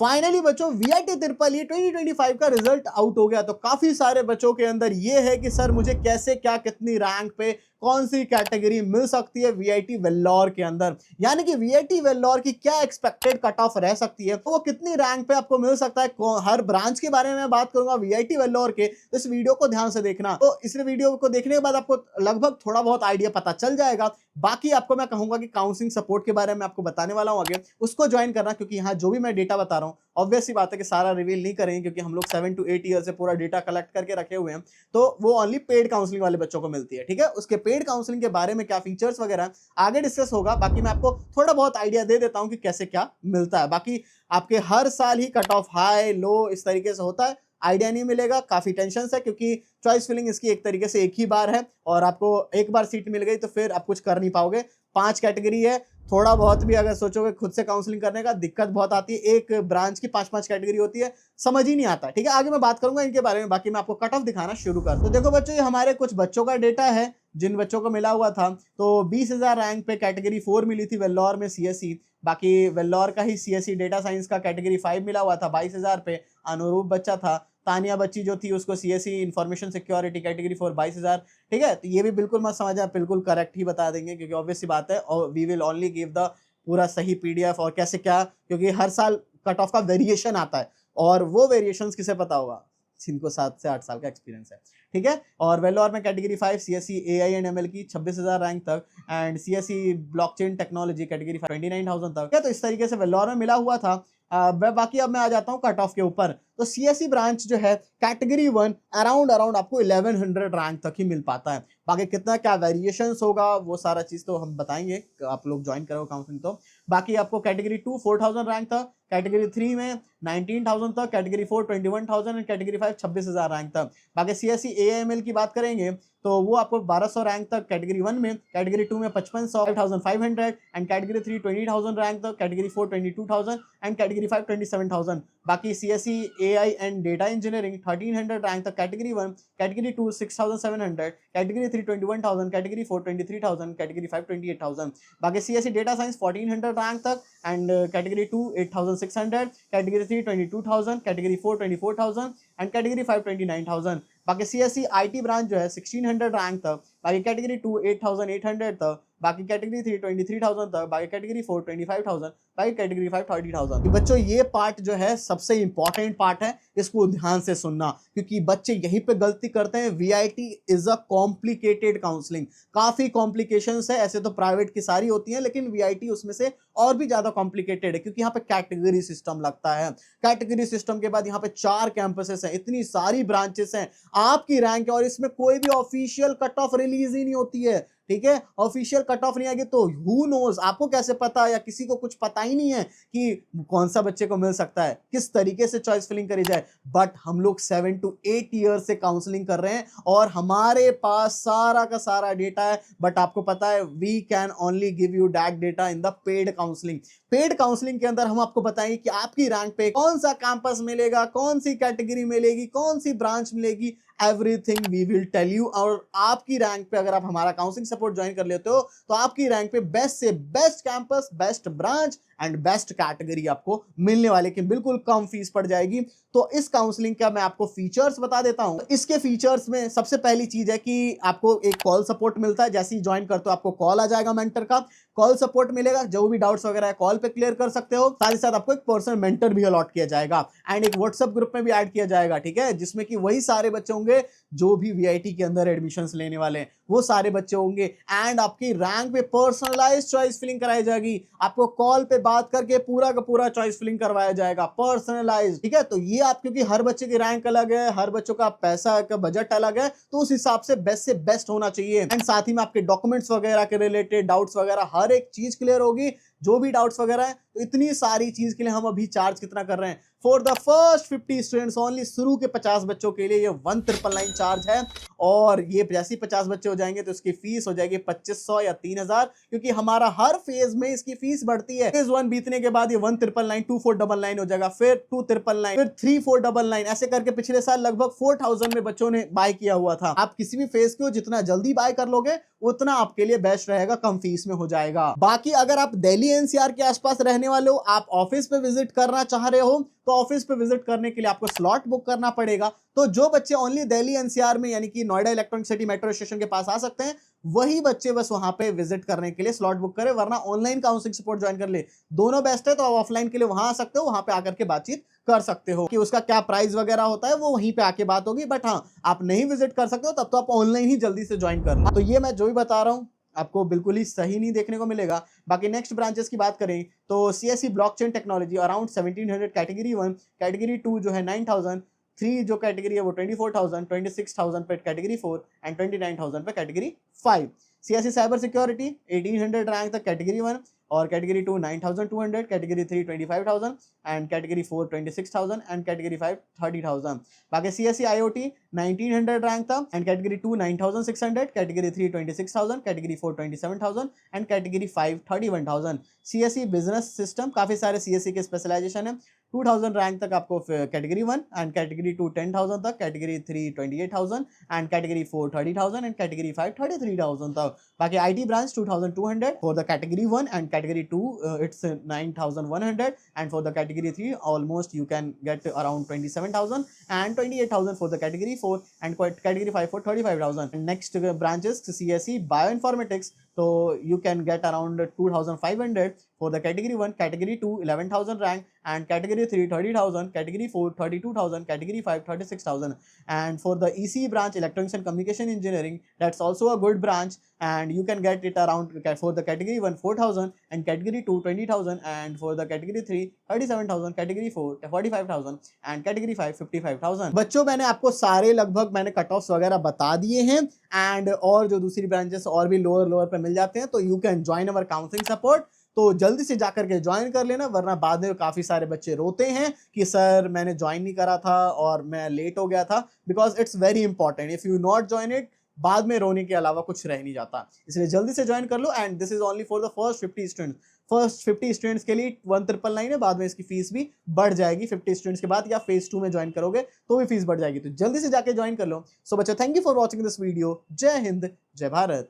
Finally बच्चों VIT triple E 2025 का result out हो गया। तो काफी सारे बच्चों के अंदर ये है कि सर मुझे कैसे क्या कितनी रैंक पे कौन सी कैटेगरी मिल सकती है वीआईटी वेल्लोर के अंदर, यानी कि वीआईटी वेल्लोर की क्या एक्सपेक्टेड कट ऑफ रह सकती है, तो वो कितनी रैंक पे आपको मिल सकता है। हर ब्रांच के बारे में बात करूंगा वीआईटी वेल्लोर के, तो इस वीडियो को ध्यान से देखना। तो इस वीडियो को देखने के बाद आपको लगभग थोड़ा बहुत आइडिया पता चल जाएगा। बाकी आपको मैं कहूंगा कि काउंसलिंग सपोर्ट के बारे में आपको बताने वाला हूं आगे, उसको ज्वाइन करना, क्योंकि यहाँ जो भी मैं डेटा बता रहा हूँ ऑब्वियस सी बात है कि सारा रिवील नहीं करेंगे, क्योंकि हम लोग 7 to 8 ईयर से पूरा डेटा कलेक्ट करके रखे हुए हैं। तो वो ओनली पेड काउंसलिंग वाले बच्चों को मिलती है, ठीक है। उसके पेड काउंसलिंग के बारे में क्या फीचर्स वगैरह आगे डिस्कस होगा। बाकी मैं आपको थोड़ा बहुत आइडिया दे देता हूं कि कैसे क्या मिलता है। बाकी आपके हर साल ही कट ऑफ हाई लो इस तरीके से होता है, आइडिया नहीं मिलेगा, काफी टेंशन है, क्योंकि चॉइस फिलिंग इसकी एक तरीके से एक ही बार है और आपको एक बार सीट मिल गई तो फिर आप कुछ कर नहीं पाओगे। 5 कैटेगरी है, थोड़ा बहुत भी अगर सोचोगे खुद से काउंसलिंग करने का दिक्कत बहुत आती है। एक ब्रांच की 5-5 कैटेगरी होती है, समझ ही नहीं आता, ठीक है। आगे मैं बात करूंगा इनके बारे में। बाकी मैं आपको कट ऑफ दिखाना शुरू कर। तो देखो बच्चों, ये हमारे कुछ बच्चों का डेटा है जिन बच्चों को मिला हुआ था। तो 20,000 रैंक पे कैटेगरी 4 मिली थी वेल्लोर में सीएससी। बाकी वेल्लोर का ही सीएससी डेटा साइंस का कैटेगरी 5 मिला हुआ था 22,000 पे। अनुरूप बच्चा था, तानिया बच्ची जो थी उसको सीएससी इंफॉर्मेशन सिक्योरिटी कैटेगरी 4 22,000, ठीक है। तो ये भी बिल्कुल मत समझ, आप बिल्कुल करेक्ट ही बता देंगे, क्योंकि ऑब्वियस सी बात है और we will only give the पूरा सही पीडीएफ और कैसे क्या, क्योंकि हर साल कट ऑफ का वेरिएशन आता है और वो वेरिएशंस किसे पता होगा, जिनको 7 से 8 साल का एक्सपीरियंस है, ठीक है। और वेल्लोर में category 5 CSC AI and ML की 26,000 रैंक तक and CSC blockchain technology category 29,000 तक, तो इस तरीके से वेल्लोर में मिला हुआ था। बाकी अब मैं आ जाता हूँ कट ऑफ के ऊपर। तो सीएससी ब्रांच जो है कैटेगरी 1 अराउंड आपको 1100 रैंक तक ही मिल पाता है। बाकी कितना क्या वेरिएशंस होगा वो सारा चीज तो हम बताएंगे, आप लोग ज्वाइन करो काउंसलिंग। तो बाकी आपको कैटेगरी 2 4,000 रैंक तक, कैटेगरी 3 में 19,000 तक, कैटेगरी 4 21,000 एंड कैटेगरी 5 26,000 रैंक तक। बाकी सीएससी एएमएल की बात करेंगे तो वो आपको 1200 रैंक तक कैटेगरी 1 में, कैटेगरी 2 में 55,500 एंड कैटेगरी 3 20,000 रैंक तक, कैटेगरी 4 22,000 एंड कैटेगरी 5 27,000। बाकी CSC AI and data engineering 1300 rank तक category 1, category 2 6,700, category 3 21,000, category 4 23,000, category 5 28,000। बाकी सीएससी डेटा साइंस 1400 रैंक तक and category 2 8,600, category 3 22,000, category 4 24,000 and category 5 29,000। बाकी सीएससी आईटी ब्रांच जो है 1600 rank तक, बाकी कैटेगरी 2 8,800 तक, बाकी कैटेगरी 3 23,000 तक, बाकी कैटेगरी 4 25,000, बाकी कैटेगरी 5 30,000। बच्चों ये पार्ट जो है सबसे इंपॉर्टेंट पार्ट है, इसको ध्यान से सुनना, क्योंकि बच्चे यहीं पे गलती करते हैं। VIT is a complicated counselling, काफी कॉम्प्लिकेशंस है। ऐसे तो प्राइवेट की सारी होती हैं, लेकिन वीआईटी उसमें से और भी ज्यादा कॉम्प्लिकेटेड है, क्योंकि यहाँ पे कैटेगरी सिस्टम लगता है। कैटेगरी सिस्टम के बाद यहाँ पे 4 कैंपसेस हैं, इतनी सारी ब्रांचेस हैं, आपकी रैंक है और इसमें कोई भी ऑफिशियल कट ऑफ रिलीज ही नहीं होती है, ठीक है। ऑफिशियल कट ऑफ नहीं आएगी तो हु नोज, आपको कैसे पता, या किसी को कुछ पता ही नहीं है कि कौन सा बच्चे को मिल सकता है, किस तरीके से चॉइस फिलिंग करी जाए। बट हम लोग 7 to 8 ईयर से काउंसलिंग कर रहे हैं और हमारे पास सारा का सारा डेटा है। बट आपको पता है we can only give you that data in the paid counselling. Paid counselling के अंदर हम आपको बताएंगे कि आपकी रैंक पे कौन सा कैंपस मिलेगा, कौन सी कैटेगरी मिलेगी, कौन सी ब्रांच मिलेगी, everything we will tell you. और आपकी रैंक पे अगर आप हमारा काउंसलिंग सपोर्ट ज्वाइन कर लेते हो तो आपकी रैंक पे बेस्ट से best campus, best branch and best category आपको मिलने वाले की बिल्कुल कम फीस पड़ जाएगी। तो इस काउंसलिंग का मैं आपको फीचर्स बता देता हूं। इसके फीचर्स में सबसे पहली चीज है कि आपको एक कॉल सपोर्ट मिलता है। जैसे ही ज्वाइन करते हो आपको कॉल आ जाएगा, मेंटर का कॉल सपोर्ट मिलेगा, जो भी डाउट्स वगैरह है कॉल पे क्लियर कर सकते हो। साथ ही साथ आपको एक पर्सनल मेंटर भी अलॉट किया जाएगा एंड एक व्हाट्सएप ग्रुप में भी ऐड किया जाएगा, ठीक है, जिसमें कि वही सारे बच्चे होंगे जो भी वीआईटी के अंदर एडमिशंस लेने वाले हैं, वो सारे बच्चे होंगे। एंड आपकी रैंक पे पर्सनलाइज्ड चॉइस फिलिंग कराई जाएगी, आपको कॉल पे बात करके पूरा का पूरा चॉइस फिलिंग करवाया जाएगा, पर्सनलाइज्ड, ठीक है। तो ये आप, क्योंकि हर बच्चे की रैंक अलग है, हर बच्चों का पैसा का बजट अलग है, तो उस हिसाब से बेस्ट होना चाहिए। एंड साथ ही में आपके डॉक्यूमेंट्स वगैरह के रिलेटेड डाउट्स वगैरह हर एक चीज क्लियर होगी, जो भी डाउट्स वगैरह है। तो इतनी सारी चीज के लिए हम अभी चार्ज कितना कर रहे हैं, for the first 50 students only, शुरू के 50 बच्चों के लिए ये 1,999 चार्ज है। और ये जैसे 50 बच्चे हो जाएंगे तो इसकी फीस हो जाएगी 2500 या 3000, क्योंकि हमारा हर फेज में इसकी फीस बढ़ती है। फेज 1 बीतने के बाद ये 1999 2499 हो जाएगा, फिर 2999, फिर 3499, ऐसे करके पिछले साल लगभग 4000 में बच्चों ने बाय किया हुआ था। आप किसी भी फेज को जितना जल्दी बाय कर लोगे उतना आपके लिए बेस्ट रहेगा, कम फीस में हो जाएगा। बाकी अगर आप दिल्ली एनसीआर के आसपास रहने वाले हो, आप ऑफिस पे विजिट करना चाह रहे हो, तो ऑफिस पे विजिट करने के लिए आपको स्लॉट बुक करना पड़ेगा। तो जो बच्चे ओनली दिल्ली एनसीआर में यानी कि Noida electronic city metro station के पास आ सकते हैं, वही बच्चे बस वहां पे विजिट करने के लिए स्लॉट बुक करें, वरना ऑनलाइन काउंसलिंग सपोर्ट ज्वाइन कर ले। दोनों बेस्ट है, तो आप ऑफलाइन के लिए वहां आ सकते हो, वहां पे आकर के बातचीत कर सकते हो कि उसका क्या प्राइस वगैरह होता है, वो वहीं पे आके बात होगी। बट हाँ, आप नहीं विजिट कर सकते हो तब तो आप ऑनलाइन ही जल्दी से ज्वाइन कर लो। तो ये मैं जो भी बता रहा हूँ आपको बिल्कुल ही सही नहीं देखने को मिलेगा। बाकी नेक्स्ट ब्रांचेस की बात करें तो CSC blockchain technology around 1700, category 1, category 2 जो है 9000, 3 जो कैटेगरी है वो 24,000, 26,000 पे कैटेगरी 4 एंड 29,000 पे category 5। CSC cyber security 1800 rank तक कैटेगरी 1, और category 2 9200, category 3 25,000 and category 4 26,000 and category 5 30,000। बाकी सीएससी आईओटी 1900 रैंक था and category 2 9600, category 3 26,000, category 4 27,000 and category 5 31,000। CSC business system, काफी सारे सीएससी के स्पेशलाइजेशन है। 2000 रैंक तक आपको कैटेगरी 1 एंड कैटेगरी 2 10,000 तक, category 3 28,000 and category 4 30,000 and category 5 33,000 तक। बाकी IT branch 2200 for the category 1 and category 2 it's 9,100 and for the category 3 almost you can get around 27,000 and 28,000 for the category 4 and category 5 for 35,000. Next branches CSE bioinformatics, so you can get around 2,500 for the category 1, category 2 11,000 rank and category 3 30,000, category 4 32,000, category 5 36,000. And for the ECE branch electronics and communication engineering, that's also a good branch and you can get it around for the category 1 4,000 and category 2 20,000 and for the category 3 37,000, category 4 45,000 and category 5 55,000। बच्चों मैंने आपको सारे लगभग मैंने cut offs वगैरह बता दिए हैं एंड और जो दूसरी ब्रांचेस और भी लोअर पे मिल जाते हैं, तो you can join our counselling support. तो जल्दी से जाकर के ज्वाइन कर लेना, वरना बाद में काफी सारे बच्चे रोते हैं कि सर मैंने ज्वाइन नहीं करा था और मैं लेट हो गया था, because it's very important. If you not join it, बाद में रोने के अलावा कुछ रह नहीं जाता, इसलिए जल्दी से ज्वाइन कर लो। And this is only for the first 50 students. First 50 students के लिए 1999 है, बाद में इसकी फीस भी बढ़ जाएगी 50 स्टूडेंट्स के बाद, या फेज 2 में ज्वाइन करोगे तो भी फीस बढ़ जाएगी। तो जल्दी से जाके ज्वाइन कर लो। सो बच्चों, thank you for watching this video. जय हिंद, जय भारत।